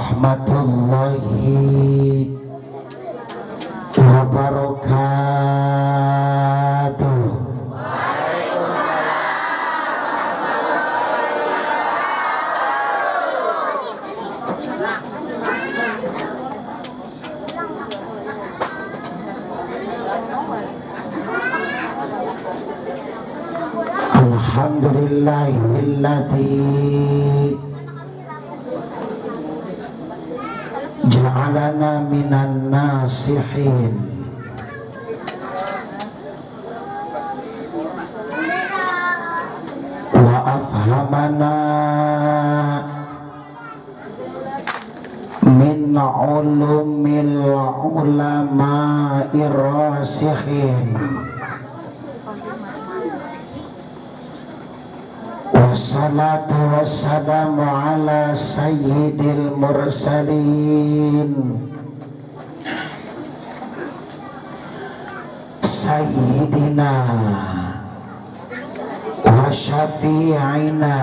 warahmatullahi wabarakatuh. Alhamdulillahilladzi ja'alana minan nasihin wa afhamana min ulumil ulama'ir rasikhin. Wassalatu wassalamu ala sayyidil mursalin sayyidina wa syafi'ina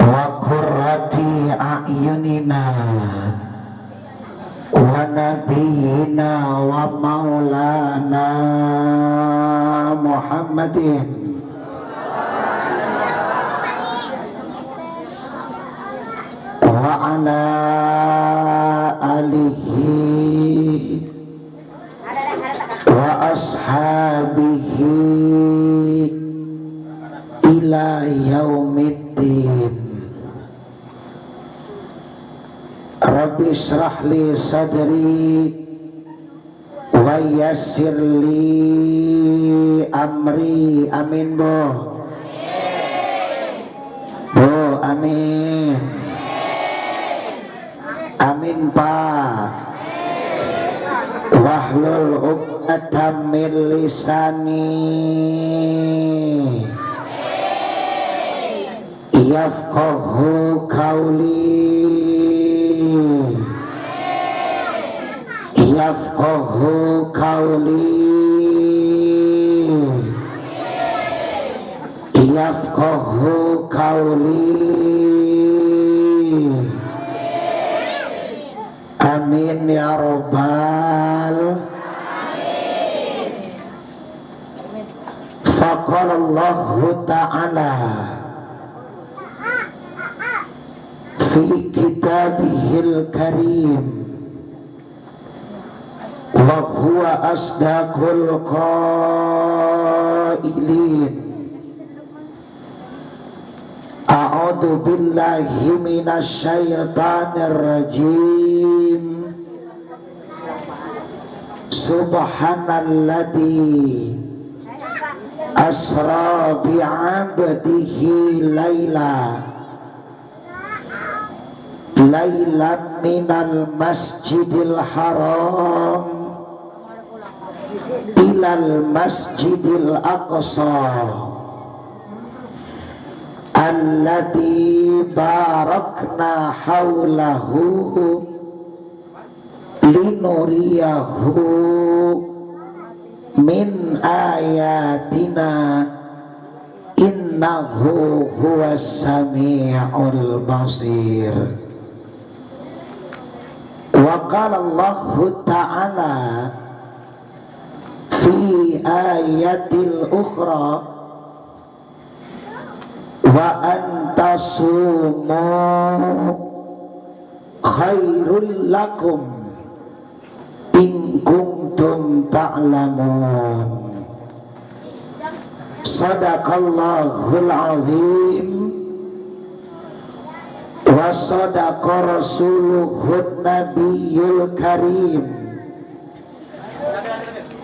wa qurrati a'yunina wa nabiyyina wa maulana Muhammadin wa ala alihi wa ashabihi ila yaumiddin. Rabbi shrah li sadri wa yassir li amri. Amin bu. Bu amin. Amin Pak. Wahlul 'uqdatam min lisani yafqahu qawli yafqahu qawli yafqahu qawli. Amin ya rabbal. Faqala Allahu ta'ala fi kitabihil karim wa huwa asdaqul qailin. A'udzu billahi minasy syaithanir rajim. Subhanalladzi asra bi'abdihi lailan minal masjidil haram ilal masjidil aqsa alladzi barakna haulahu linuriyahu min ayatina innahu huwas sami'ul basir. Wa qala Allahu ta'ala fi ayatil ukhra wa antasumu khairul lakum in kuntum ta'lamun. Sadaqallahul azim wa sadaqa rasuluhun nabiyyul karim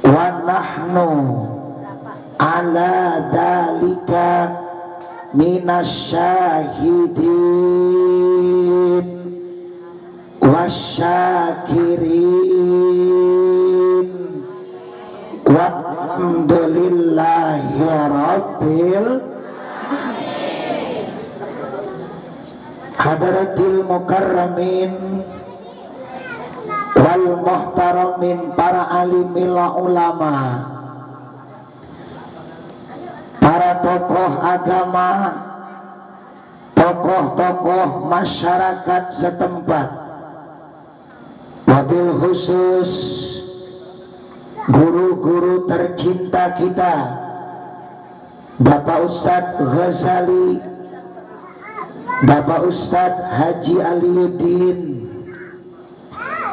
wa nahnu ala dalika minasyahidin wasyakirin walhamdulillahi rabbil hadaratil mukarramin wal muhtaramin, para alimil ulama, para tokoh agama, tokoh tokoh-tokoh masyarakat setempat, wabil khusus guru-guru tercinta kita, Bapak Ustadz Ghazali, Bapak Ustadz Haji Aliuddin,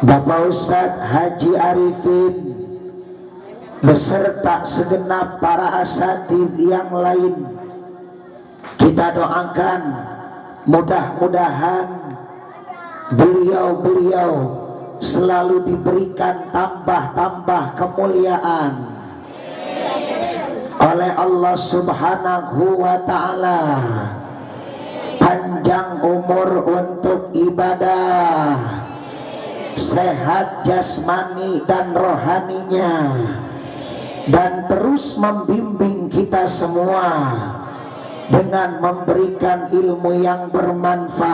Bapak Ustadz Haji Arifin, beserta segenap para asatidz yang lain. Kita doakan mudah-mudahan beliau-beliau selalu diberikan tambah-tambah kemuliaan oleh Allah Subhanahu wa ta'ala, panjang umur untuk ibadah, sehat jasmani dan rohaninya, dan terus membimbing kita semua dengan memberikan ilmu yang bermanfaat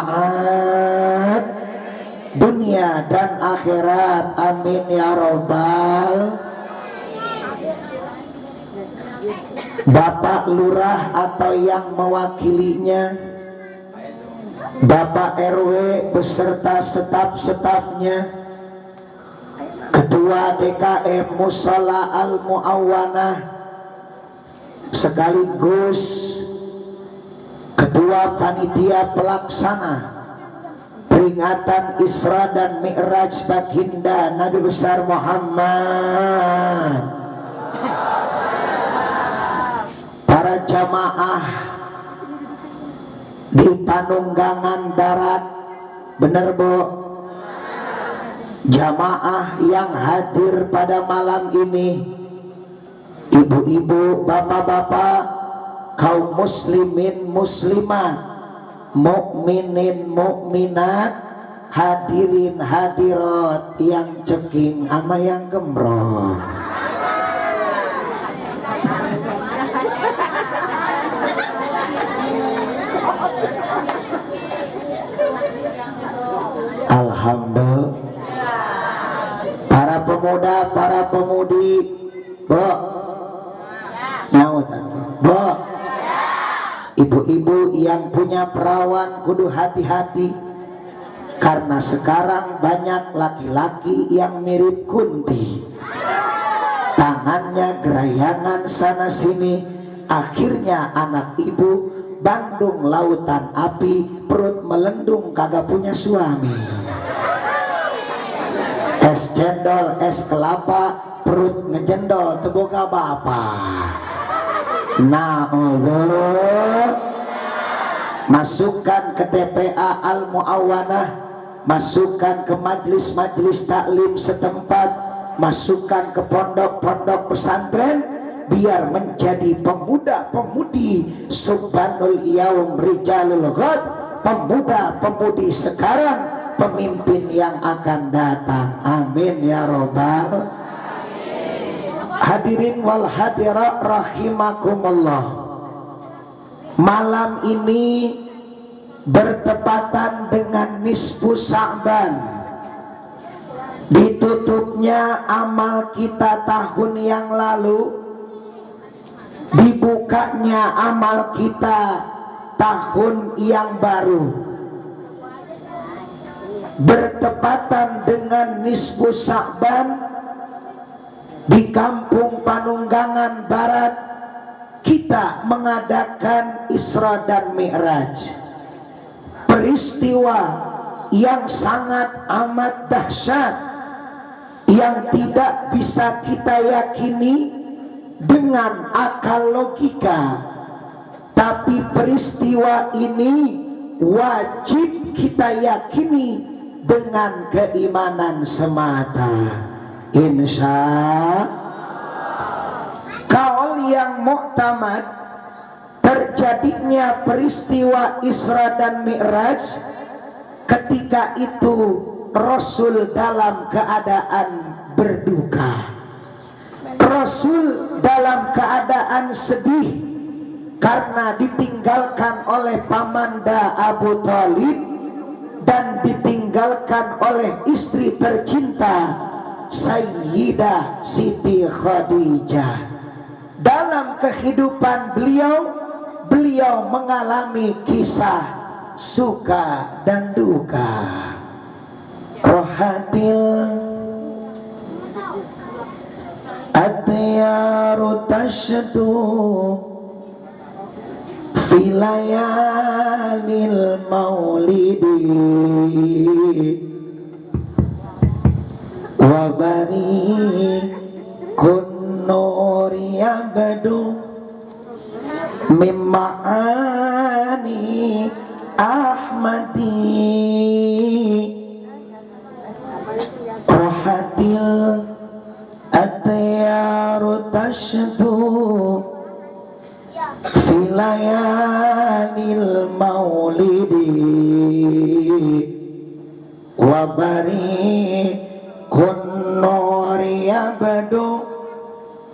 dunia dan akhirat. Amin ya robbal. Bapak Lurah atau yang mewakilinya, Bapak RW beserta staf-stafnya, Ketua DKM Mushola Al-Mu'awanah, sekaligus Ketua Panitia Pelaksana peringatan Isra dan Mi'raj Baginda Nabi besar Muhammad, para jamaah di Panunggangan Barat, bener Bu, jamaah yang hadir pada malam ini, ibu-ibu, bapak-bapak, kaum muslimin muslimat, mukminin mukminat, hadirin hadirat yang ceking ama yang gembrong. Alhamdulillah. Para pemuda, para pemudi, Bu, nyaut Bu, ibu-ibu yang punya perawan kudu hati-hati, karena sekarang banyak laki-laki yang mirip kunti, tangannya gerayangan sana sini, akhirnya anak ibu Bandung lautan api, perut melendung kagak punya suami. Es cendol, es kelapa, perut ngejendol teboga bapak. Nah Allah, masukkan ke TPA Al-Mu'awanah, masukkan ke majelis-majelis taklim setempat, masukkan ke pondok-pondok pesantren, biar menjadi pemuda-pemudi subhanul yaum rijalul ghad, pemuda-pemudi sekarang, pemimpin yang akan datang. Amin ya robbal. Hadirin wal hadirat rahimakumullah, malam ini bertepatan dengan nisfu Sa'ban, ditutupnya amal kita tahun yang lalu, dibukanya amal kita tahun yang baru, bertepatan dengan nisfu Sa'ban. Di kampung Panunggangan Barat kita mengadakan Isra dan Mi'raj, peristiwa yang sangat amat dahsyat yang tidak bisa kita yakini dengan akal logika, tapi peristiwa ini wajib kita yakini dengan keimanan semata. Insya kaul yang muktamad terjadinya peristiwa Isra dan Mi'raj, ketika itu Rasul dalam keadaan berduka, Rasul dalam keadaan sedih karena ditinggalkan oleh pamanda Abu Thalib dan ditinggalkan oleh istri tercinta Sayyidah Siti Khadijah. Dalam kehidupan beliau mengalami kisah suka dan duka. Rohatil atyaru tashdu filayalil maulidi wabari kunnuri abadu mimma'ani ahmadi rohatil atyaru tashdu filayalil maulidi wabari kunnuri abadu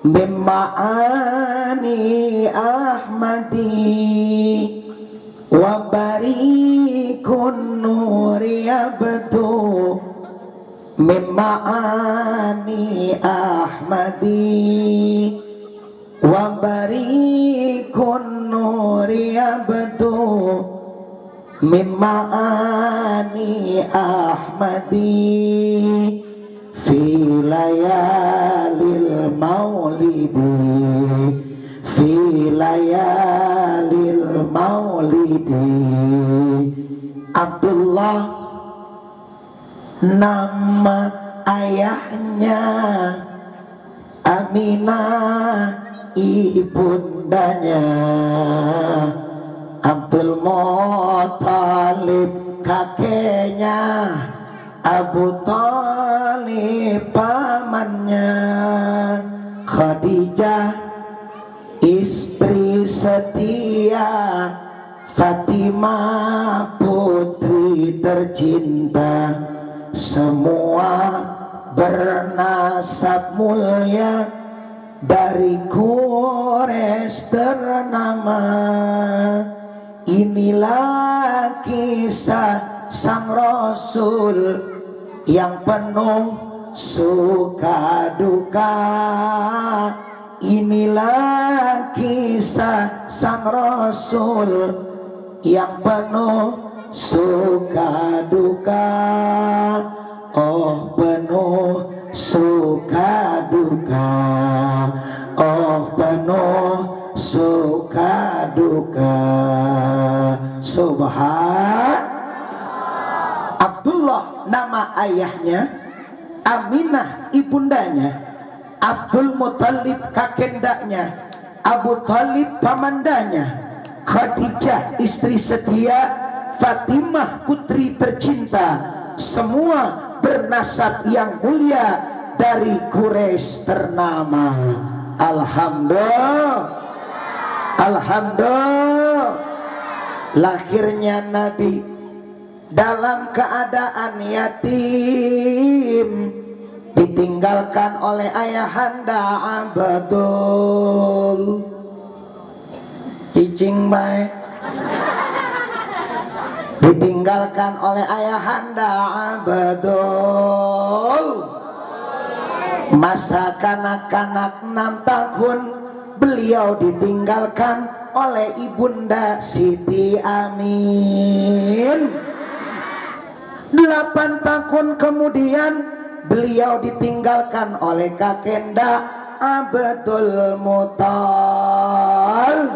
bimma'ani ahmadi wabari kunnuri abadu bimma'ani ahmadi wabari kunnuri abadu mimma'ani ahmadi fi layalil maulidi fi layalil maulidi. Abdullah nama ayahnya, Aminah ibundanya, Abdul Muthalib kakeknya, Abu Thalib pamannya, Khadijah istri setia, Fatimah putri tercinta, semua bernasab mulia dari Quraisy ternama. Inilah kisah sang Rasul yang penuh suka duka. Inilah kisah sang Rasul yang penuh suka duka. Oh penuh suka duka, oh penuh suka duka. Abdullah nama ayahnya, Aminah ibundanya, Abdul Muthalib kakendaknya, Abu Thalib pamandanya, Khadijah istri setia, Fatimah putri tercinta, semua bernasab yang mulia dari Quraisy ternama. Alhamdulillah, alhamdulillah. Lahirnya Nabi dalam keadaan yatim, ditinggalkan oleh ayahanda Abdul. Cicing baik. Ditinggalkan oleh ayahanda Abdul. Masa kanak-kanak 6 tahun beliau ditinggalkan oleh ibunda Siti Amin. 8 tahun kemudian beliau ditinggalkan oleh kakenda Abdul Muthalib.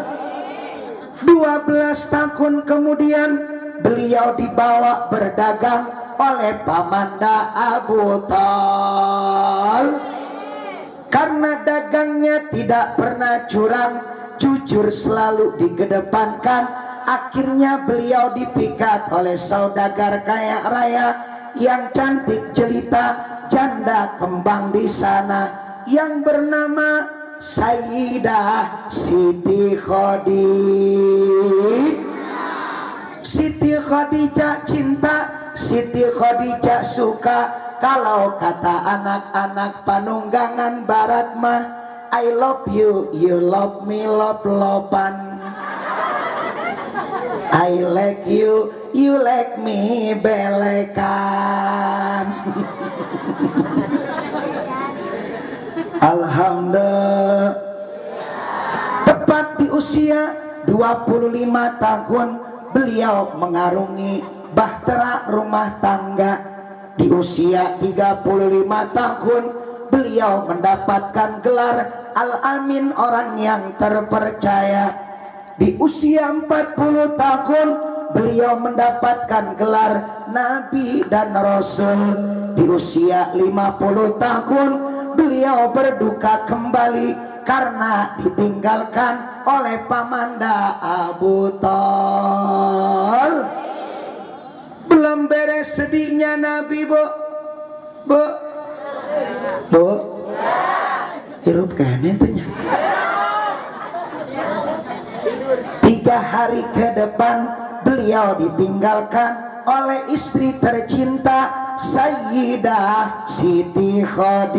12 tahun kemudian beliau dibawa berdagang oleh pamanda Abu Thalib. Karena dagangnya tidak pernah curang, jujur selalu dikedepankan, akhirnya beliau dipikat oleh saudagar kaya raya yang cantik jelita, janda kembang di sana yang bernama Sayyidah Siti Khadijah. Siti Khadijah cinta, Siti Khadijah suka. Kalau kata anak-anak panunggangan barat mah, I love you, you love me, love-lovan. I like you, you like me, belekan. Alhamdulillah. Tepat di usia 25 tahun beliau mengarungi bahtera rumah tangga. Di usia 35 tahun beliau mendapatkan gelar Al-Amin, orang yang terpercaya. Di usia 40 tahun beliau mendapatkan gelar Nabi dan Rasul. Di usia 50 tahun beliau berduka kembali karena ditinggalkan oleh pamanda Abu Thalib. Belum beres sedihnya Nabi, Bu. Hirup kene tanya. 3 hari ke depan beliau ditinggalkan oleh istri tercinta Sayyidah Siti Khadijah.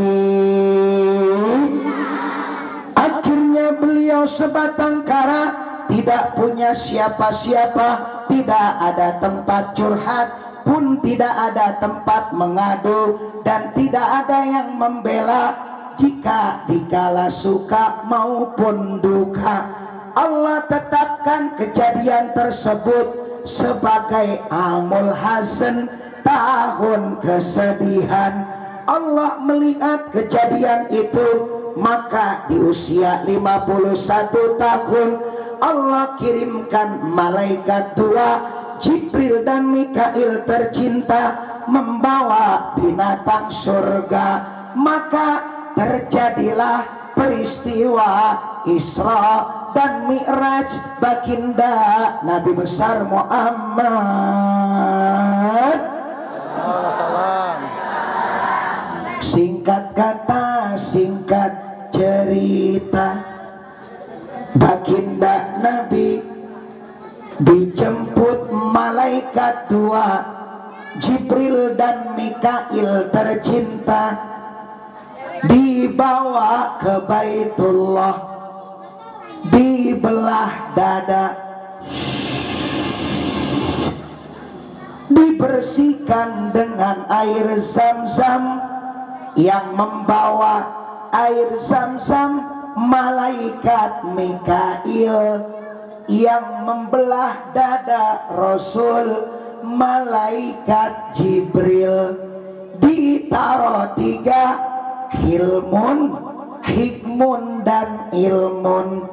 Akhirnya beliau sebatang kara, tidak punya siapa-siapa, tidak ada tempat curhat pun, tidak ada tempat mengadu, dan tidak ada yang membela jika dikala suka maupun duka. Allah tetapkan kejadian tersebut sebagai amul hasan, tahun kesedihan. Allah melihat kejadian itu, maka di usia 51 tahun Allah kirimkan malaikat dua, Jibril dan Mikail tercinta, membawa binatang surga. Maka terjadilah peristiwa Isra dan Mi'raj baginda Nabi besar Muhammad. Singkat kata, singkat cerita, baginda Nabi dijemput malaikat dua, Jibril dan Mikail tercinta, dibawa ke Baitullah, dibelah dada, dibersihkan dengan air Zam-Zam. Yang membawa air Zam-Zam malaikat Mikail, yang membelah dada Rasul malaikat Jibril. Ditaruh 3, hilmun, hikmun, dan ilmun.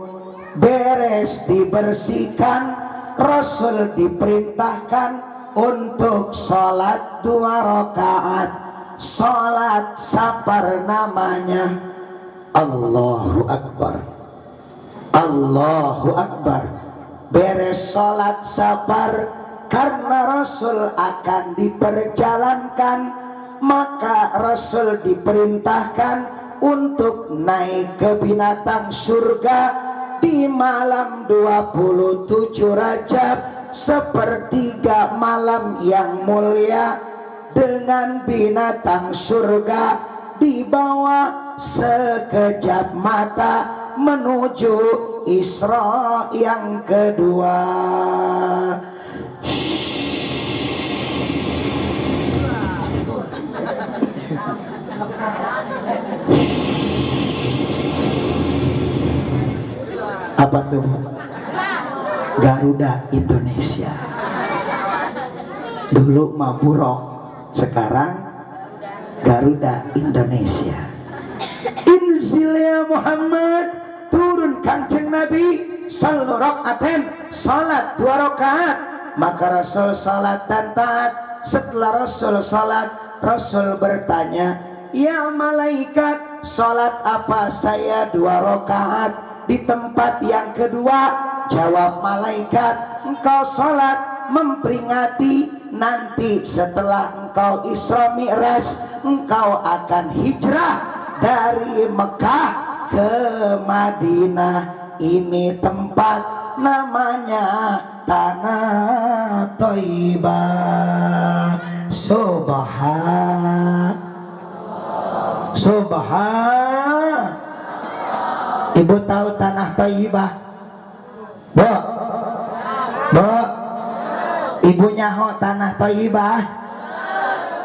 Beres dibersihkan, Rasul diperintahkan untuk sholat 2 rakaat. Sholat sapar namanya. Allahu Akbar, Allahu Akbar. Beres sholat sapar, karena Rasul akan diperjalankan, maka Rasul diperintahkan untuk naik ke binatang surga di malam 27 Rajab, sepertiga malam yang mulia. Dengan binatang surga dibawa sekejap mata menuju Isra yang kedua. Apa tuh? Garuda Indonesia. Dulu Maburok, sekarang Garuda Indonesia. Inzil ya Muhammad, turun Kanjeng Nabi, sallu rakaatain, salat 2 rakaat. Maka Rasul salat dan taat. Setelah Rasul salat, Rasul bertanya, ya malaikat, salat apa saya 2 rakaat? Di tempat yang kedua, jawab malaikat, engkau salat memperingati nanti setelah engkau Isra Mi'raj, engkau akan hijrah dari Mekah ke Madinah. Ini tempat namanya Tanah Thayyibah. Subhan. Ibu tahu Tanah Thayyibah? Bu, ibu nyaho Tanah Thayyibah?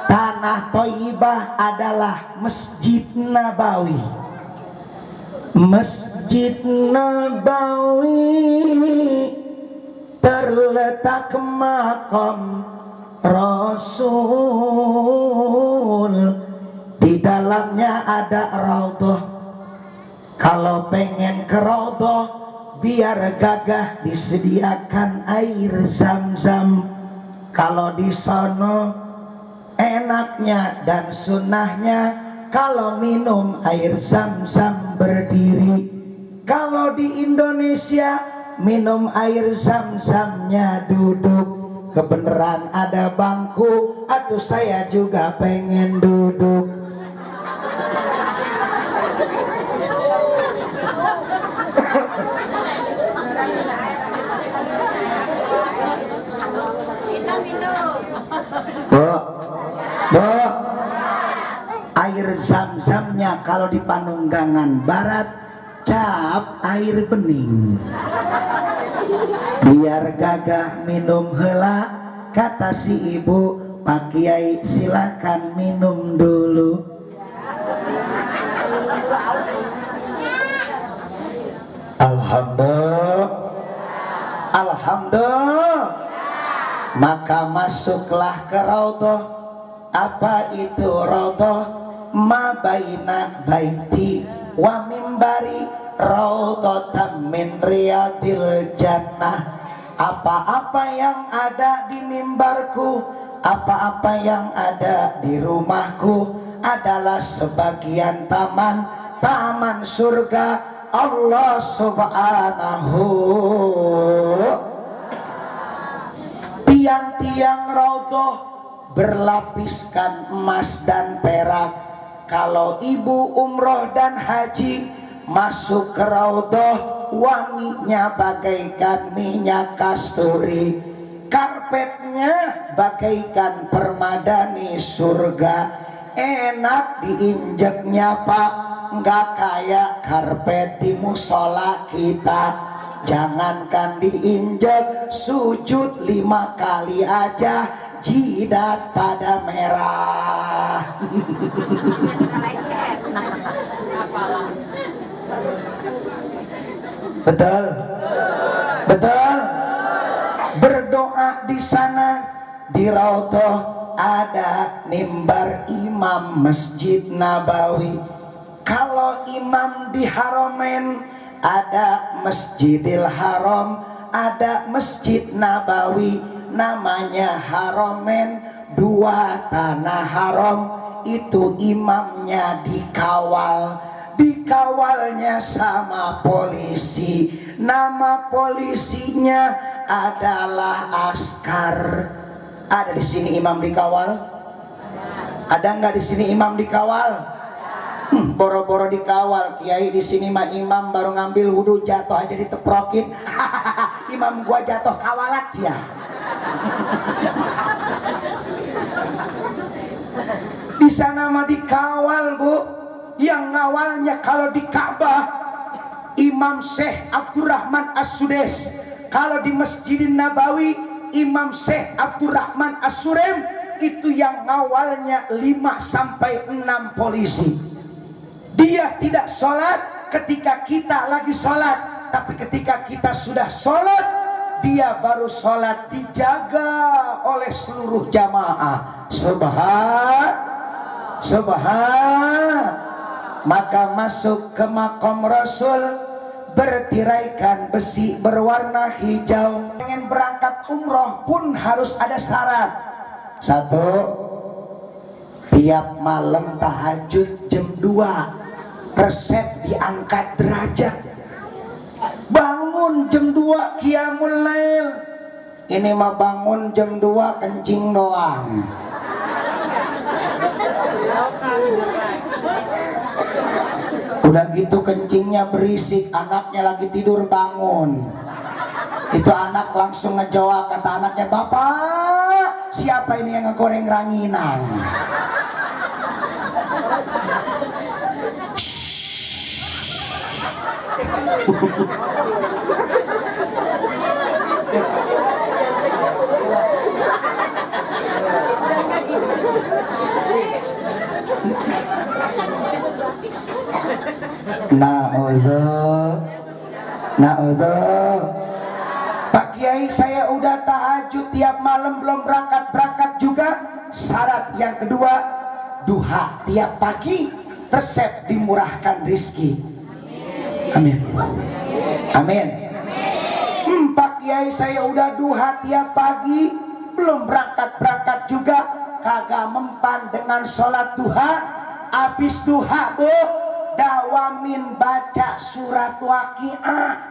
Tanah Thayyibah adalah Masjid Nabawi. Masjid Nabawi terletak makam Rasul, di dalamnya ada raudhah. Kalau pengen ke raudhah biar gagah disediakan air zam-zam. Kalau di sono enaknya dan sunnahnya kalau minum air zam-zam berdiri. Kalau di Indonesia minum air zam-zamnya duduk. Kebenaran ada bangku atau saya juga pengen duduk. Bu, air zam-zamnya kalau di Panunggangan Barat cap air bening. Biar gagah minum hela, kata si ibu, Pak Kiai silakan minum dulu. Alhamdulillah, alhamdulillah. Maka masuklah ke raudhah. Apa itu raudhah? Ma baina baiti wa mimbari raudhatan min riyadil jannah. Apa-apa yang ada di mimbarku, apa-apa yang ada di rumahku adalah sebagian taman surga Allah Subhanahu. Tiang-tiang raudhah berlapiskan emas dan perak. Kalau ibu umroh dan haji masuk ke raudhah, wanginya bagaikan minyak kasturi, karpetnya bagaikan permadani surga, enak diinjeknya Pak, nggak kayak karpet di musola kita. Jangankan diinjek, sujud 5 kali aja jidat pada merah. Betul, betul. Berdoa di sana di raudhah ada mimbar imam Masjid Nabawi. Kalau imam di Haramain ada Masjidil Haram, ada Masjid Nabawi, namanya Haramain, 2 tanah haram. Itu imamnya dikawal, dikawalnya sama polisi. Nama polisinya adalah askar. Ada di sini imam dikawal? Ada nggak di sini imam dikawal? Boro-boro dikawal kiai di sini mah imam baru ngambil wudhu jatuh aja diteprokin. Imam gua jatuh kawalat ya. Di sana mah dikawal bu. Yang ngawalnya kalau di Ka'bah Imam Syekh Abdurrahman As-Sudes. Kalau di Masjidin Nabawi Imam Syekh Abdurrahman As-Surem. Itu yang ngawalnya 5-6 polisi. Dia tidak sholat ketika kita lagi sholat, tapi ketika kita sudah sholat, dia baru sholat, dijaga oleh seluruh jamaah. Subhan. Maka masuk ke makam Rasul bertiraikan besi berwarna hijau. Pengen berangkat umroh pun harus ada syarat. 1, tiap malam tahajud jam 2 resep diangkat derajat. Bangun jam 2 qiyamul lail. Ini mah bangun jam 2 kencing doang. Udah gitu kencingnya berisik, anaknya lagi tidur bangun. Itu anak langsung ngejawab, kata anaknya, "Bapak, siapa ini yang ngegoreng ranginang?" Na'udzu. Pak Kiai Kiai saya udah tahajud tiap malam belum berangkat juga. Syarat yang kedua, duha tiap pagi, resep dimurahkan rizki. Amin. Amin. Pak Kiai saya udah duha tiap pagi belum berangkat juga, kagak mempan dengan sholat duha. Habis duha bu, dawamin baca surat Waqiah.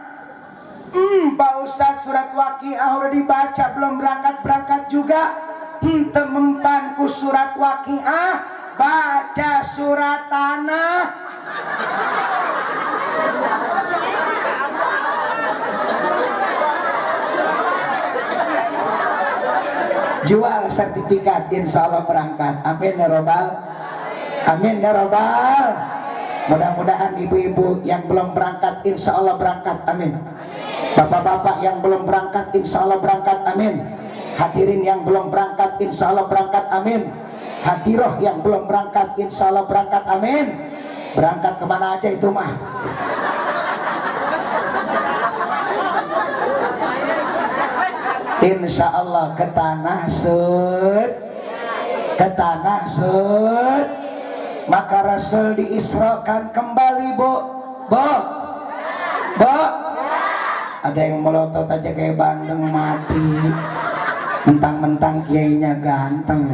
Pak Ustadz, surat Waqiah udah dibaca belum berangkat juga. Mempan ku surat Waqiah, baca surat tanah. Jual sertifikat, insya Allah berangkat. Amin ya robbal. Amin ya robbal. Mudah-mudahan ibu-ibu yang belum berangkat insya Allah berangkat. Amin. Bapak-bapak yang belum berangkat insya Allah berangkat. Amin. Hadirin yang belum berangkat insya Allah berangkat. Amin. Hadiroh yang belum berangkat insya Allah berangkat. Amin. Berangkat kemana aja itu mah. Insya Allah ke tanah sud, ke tanah sud. Maka Rasul diisrokan kembali bu. Ada yang melotot aja kayak bandeng mati. Mentang-mentang kiainya ganteng.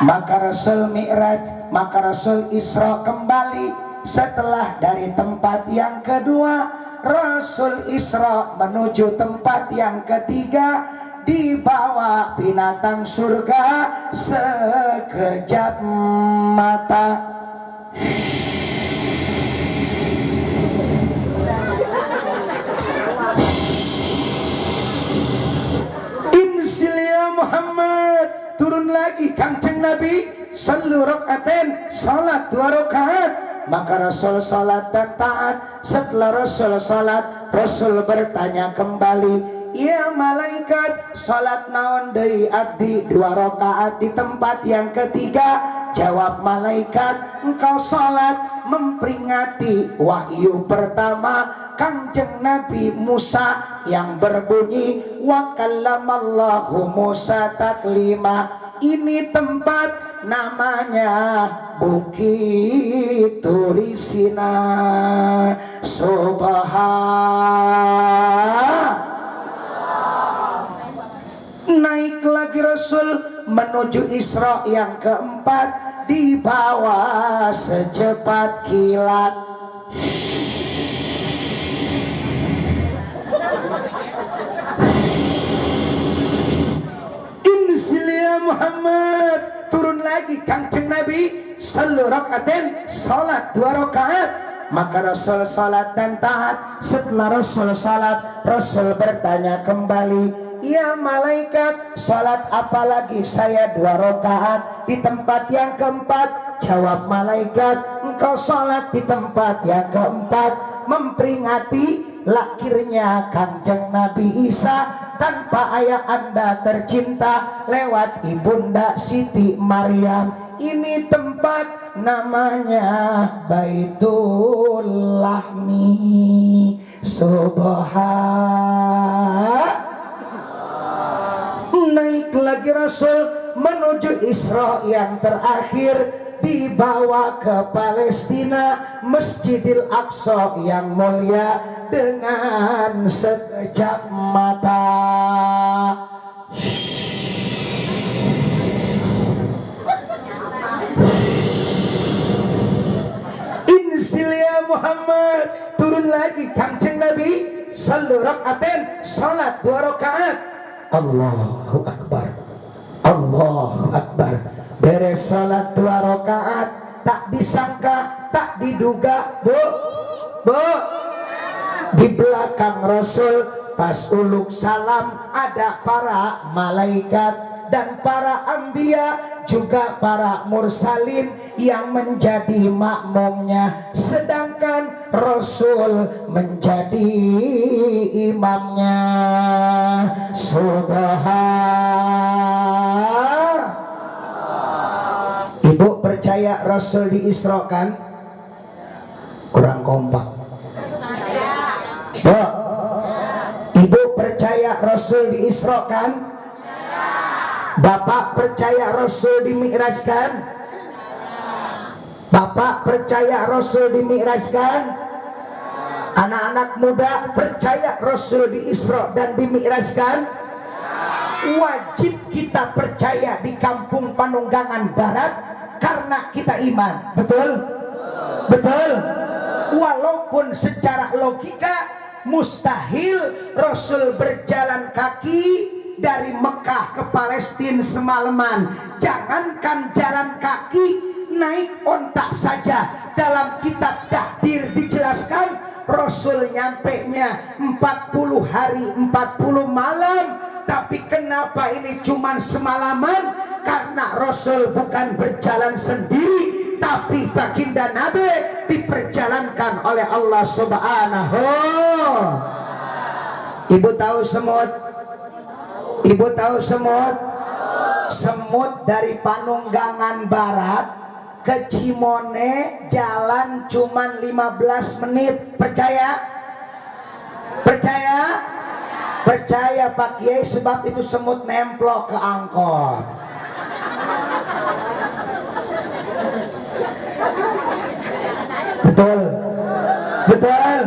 Maka Rasul Mi'raj, maka Rasul Isra kembali. Setelah dari tempat yang kedua, Rasul Isra menuju tempat yang ketiga, dibawa binatang surga sekejap mata. Insilia Muhammad, turun lagi Kanjeng Nabi, sallu rakaatain, salat 2 rakaat. Maka Rasul salat dan taat. Setelah Rasul salat, Rasul bertanya kembali, ya malaikat, salat naon deui abdi 2 rakaat di tempat yang ketiga? Jawab malaikat, engkau salat memperingati wahyu pertama Kanjeng Nabi Musa yang berbunyi wa kallamallahu Musa taklima. Ini tempat namanya Bukit Turisina. Naik lagi Rasul menuju Isra yang keempat, dibawa secepat kilat. Insilia Muhammad, turun lagi Kanjeng Nabi, sallu rakaatain, salat 2 rakaat. Maka Rasul salat dan taat. Setelah Rasul salat, Rasul bertanya kembali, ya malaikat, salat apa lagi saya 2 rakaat di tempat yang keempat? Jawab malaikat, engkau salat di tempat yang keempat memperingati lahirnya Kanjeng Nabi Isa tanpa ayah anda tercinta lewat ibunda Siti Maryam. Ini tempat namanya Baitul Lahmi. Naik lagi Rasul menuju Isra yang terakhir, dibawa ke Palestina, Masjidil Aqsa yang mulia dengan sekejap mata. Insilia Muhammad, turun lagi Kanjeng Nabi, sallu rakaatain, salat 2 rakaat. Allahu Akbar, Allahu Akbar. Beres salat 2 rakaat, tak disangka, tak diduga, bu, di belakang Rasul pas uluk salam ada para malaikat dan para anbiya, juga para mursalin yang menjadi makmumnya, sedangkan Rasul menjadi imamnya. Ibu percaya Rasul diisrokan? Kurang kompak. Bu, ibu percaya Rasul diisrokan? Bapak percaya Rasul dimi'rajkan? Bapak percaya Rasul dimi'rajkan? Anak-anak muda percaya Rasul diisra dan dimi'rajkan? Wajib kita percaya di Kampung Panunggangan Barat karena kita iman. Betul? Betul? Walaupun secara logika mustahil Rasul berjalan kaki dari Mekah ke Palestina semalaman. Jangankan jalan kaki, naik ontak saja. Dalam kitab takdir dijelaskan Rasul nyampenya 40 hari 40 malam. Tapi kenapa ini cuman semalaman? Karena Rasul bukan berjalan sendiri, tapi baginda Nabi diperjalankan oleh Allah Subhanahu. Ibu tahu semut? Ibu tahu semut? Semut dari Panunggangan Barat ke Cimone jalan cuman 15 menit. Percaya? Percaya? Percaya Pak Kiai, sebab itu semut nemplok ke angkot. Betul? Betul?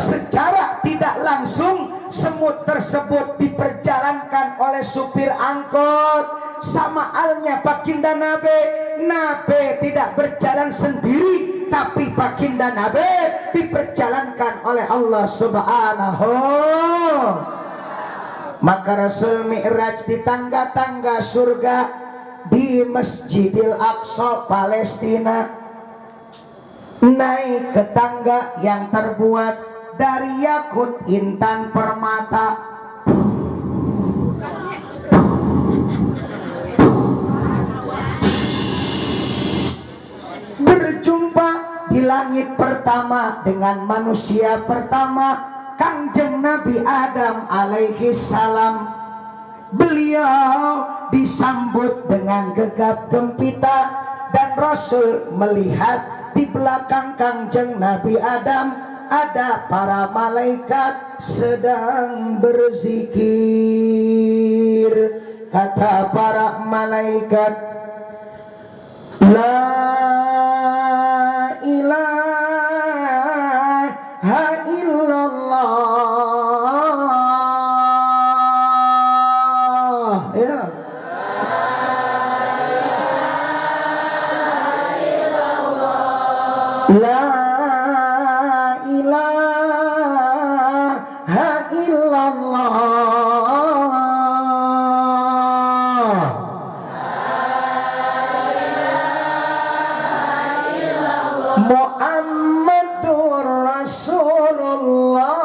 Secara tidak langsung semut tersebut diperjalankan oleh supir angkot. Sama halnya baginda Nabi. Nabi tidak berjalan sendiri, tapi baginda Nabi diperjalankan oleh Allah Subhanahu. Maka Rasul mi'raj di tangga-tangga surga di Masjidil Aqsa Palestina, naik ke tangga yang terbuat dari yakut intan permata. Berjumpa di langit pertama dengan manusia pertama, Kangjeng Nabi Adam alaihi salam. Beliau disambut dengan gegap gempita dan Rasul melihat di belakang Kangjeng Nabi Adam ada para malaikat sedang berzikir. Kata para malaikat, La ilaha illallah. Ya. La ilaha illallah. Muhammadur Rasulullah.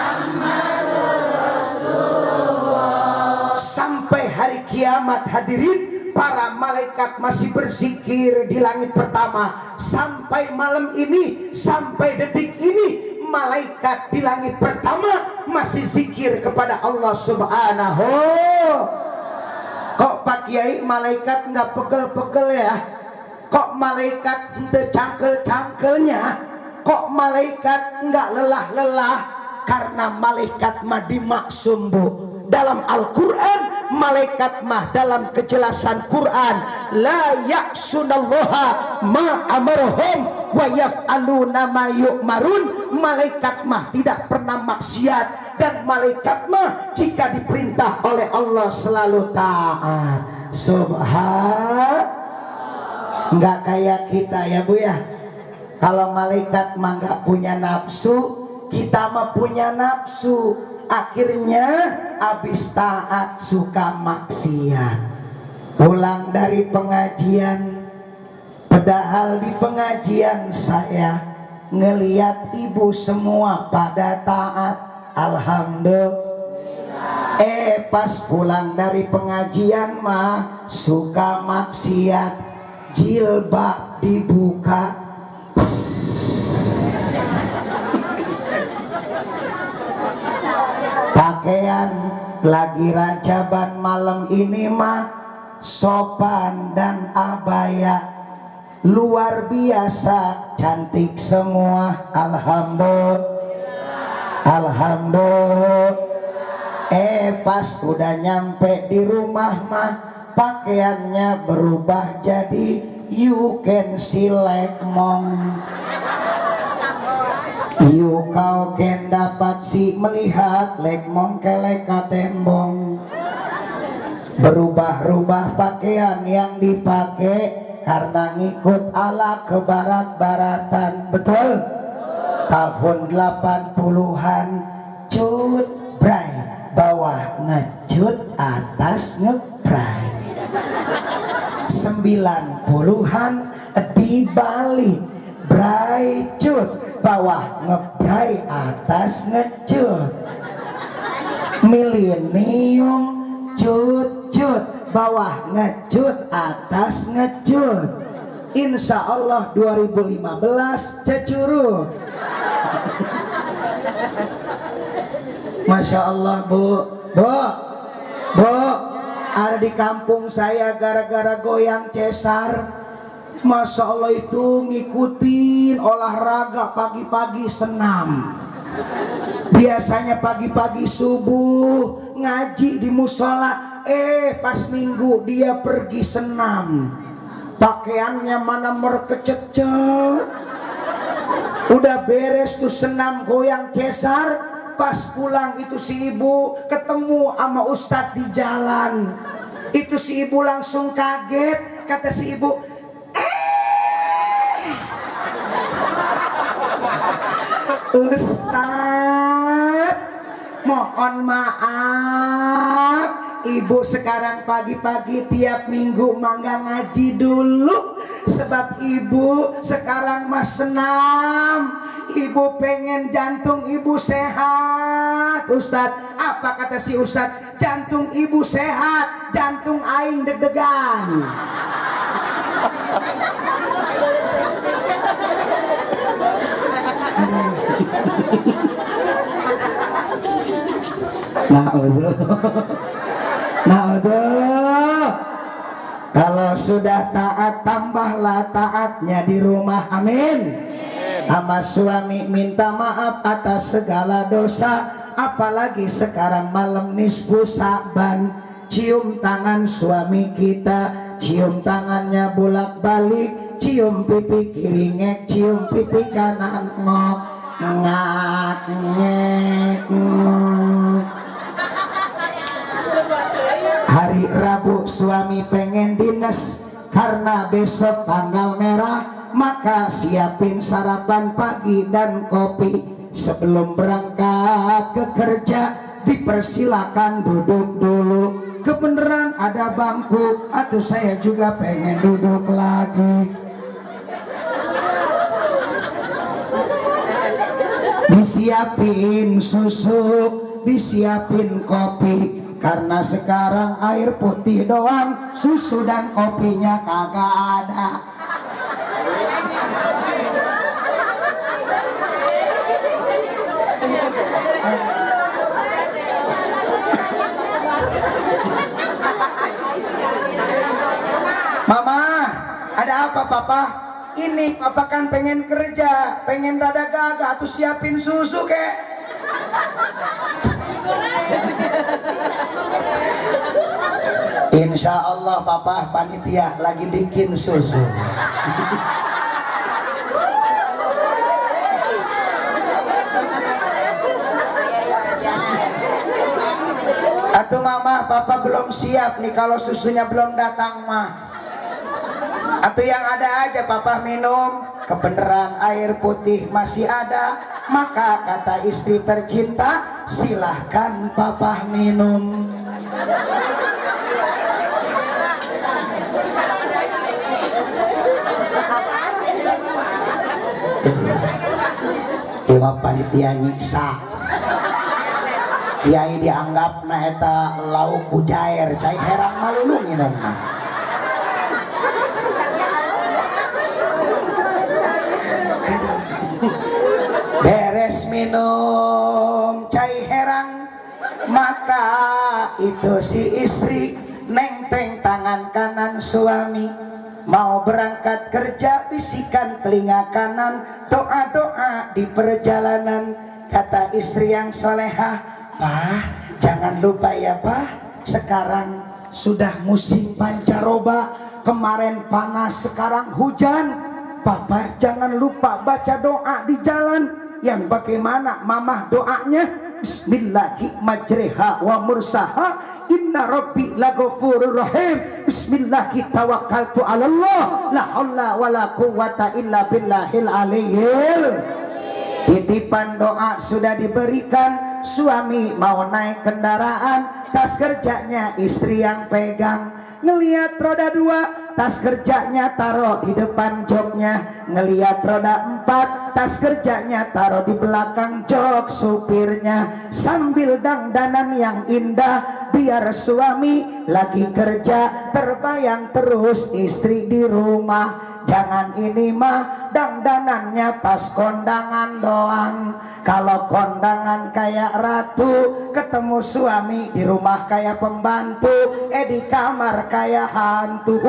Muhammadur Rasulullah. Sampai hari kiamat hadirin, para malaikat masih berzikir di langit pertama. Sampai malam ini, sampai detik ini, malaikat di langit pertama masih zikir kepada Allah Subhanahu. Kok Pak Kiai malaikat nggak pegel-pegel ya? Kok malaikat ente cangkel-cangkelnya? Kok malaikat nggak lelah-lelah? Karena malaikat mah dimaksum, Bu. Dalam Al-Quran, malaikat mah dalam kejelasan Quran, la ya'sunallaha ma amarhum wa yaf'aluna ma yu'marun. Malaikat mah tidak pernah maksiat, dan malaikat mah jika diperintah oleh Allah selalu taat. Nggak kayak kita ya Bu ya. Kalau malaikat mah nggak punya nafsu, kita mah punya nafsu. Akhirnya habis taat suka maksiat. Pulang dari pengajian, padahal di pengajian saya ngeliat ibu semua pada taat. Alhamdulillah. Pas pulang dari pengajian mah suka maksiat. Jilbab dibuka, pakaian lagi rajaban malam ini mah sopan dan abaya, luar biasa cantik semua. Alhamdulillah. Pas udah nyampe di rumah mah pakaiannya berubah jadi you can see lekmong. You kau can dapat si melihat lekmong kelek katembong. Berubah-ubah pakaian yang dipakai karena ngikut ala ke barat-baratan. Betul? Tahun 80-an cut bray, bawah ngecut, atas ngepray. 90-an dibalik, bray cut, bawah ngepray, atas ngecut. Milenium cut, bawah ngecut, atas ngecut. Insya Allah 2015 cecurut. Masya Allah bu, ada di kampung saya gara-gara goyang cesar. Masya Allah itu ngikutin olahraga pagi-pagi senam. Biasanya pagi-pagi subuh ngaji di musola, pas minggu dia pergi senam. Pakaiannya mana merkececet. Udah beres tuh senam goyang cesar, pas pulang itu si ibu ketemu sama ustadz di jalan. Itu si ibu langsung kaget, kata si ibu, Ustadz, mohon maaf, ibu sekarang pagi-pagi tiap minggu mangga ngaji dulu, sebab ibu sekarang mah senam. Ibu pengen jantung ibu sehat. Ustadz, apa kata si ustadz? Jantung ibu sehat, jantung aing deg-degan. Kalau sudah taat, tambahlah taatnya di rumah. Amin. Sama suami minta maaf atas segala dosa, apalagi sekarang malam nisfu Sa'ban. Cium tangan suami kita, cium tangannya bolak-balik, cium pipi kiri ngek, cium pipi kanan ngok, ngak ngek. Hari Rabu suami pengen dinas karena besok tanggal merah, maka siapin sarapan pagi dan kopi. Sebelum berangkat ke kerja dipersilakan duduk dulu. Kebenaran ada bangku, atau saya juga pengen duduk lagi. Disiapin susu, disiapin kopi, karena sekarang air putih doang, susu dan kopinya kagak ada. Mama, ada apa papa? Ini papa kan pengen kerja, pengen rada gagah, tuh siapin susu kek. Insya Allah papa panitia lagi bikin susu. Atau mama papa belum siap nih kalau susunya belum datang mah. Atau yang ada aja papa minum. Kebenaran air putih masih ada, maka kata istri tercinta, silahkan papa minum. Dewa panitia nyiksa. Kiai dianggap na eta lauk kujair, cai herang malulung minum. Beres minum cai herang, maka itu si istri nenteng tangan tangan kanan suami, mau berangkat kerja bisikan telinga kanan, doa-doa di perjalanan. Kata istri yang solehah, "Pak, jangan lupa ya Pak, sekarang sudah musim pancaroba, kemarin panas sekarang hujan. Bapak jangan lupa baca doa di jalan." Yang bagaimana mamah doanya? Bismillahi majriha wa mursaha, inna rabbi laghafurur rahim, bismillahi tawakkaltu 'alallah, la haula wala quwwata illa billahil aliyyil. Titipan doa sudah diberikan, suami mau naik kendaraan, tas kerjanya istri yang pegang. Ngelihat roda 2, tas kerjanya taruh di depan joknya. Ngelihat roda 4, tas kerjanya taruh di belakang jok supirnya. Sambil dangdanan yang indah, biar suami lagi kerja terbayang terus istri di rumah. Jangan ini mah dangdanannya pas kondangan doang. Kalau kondangan kayak ratu, ketemu suami di rumah kayak pembantu, di kamar kayak hantu.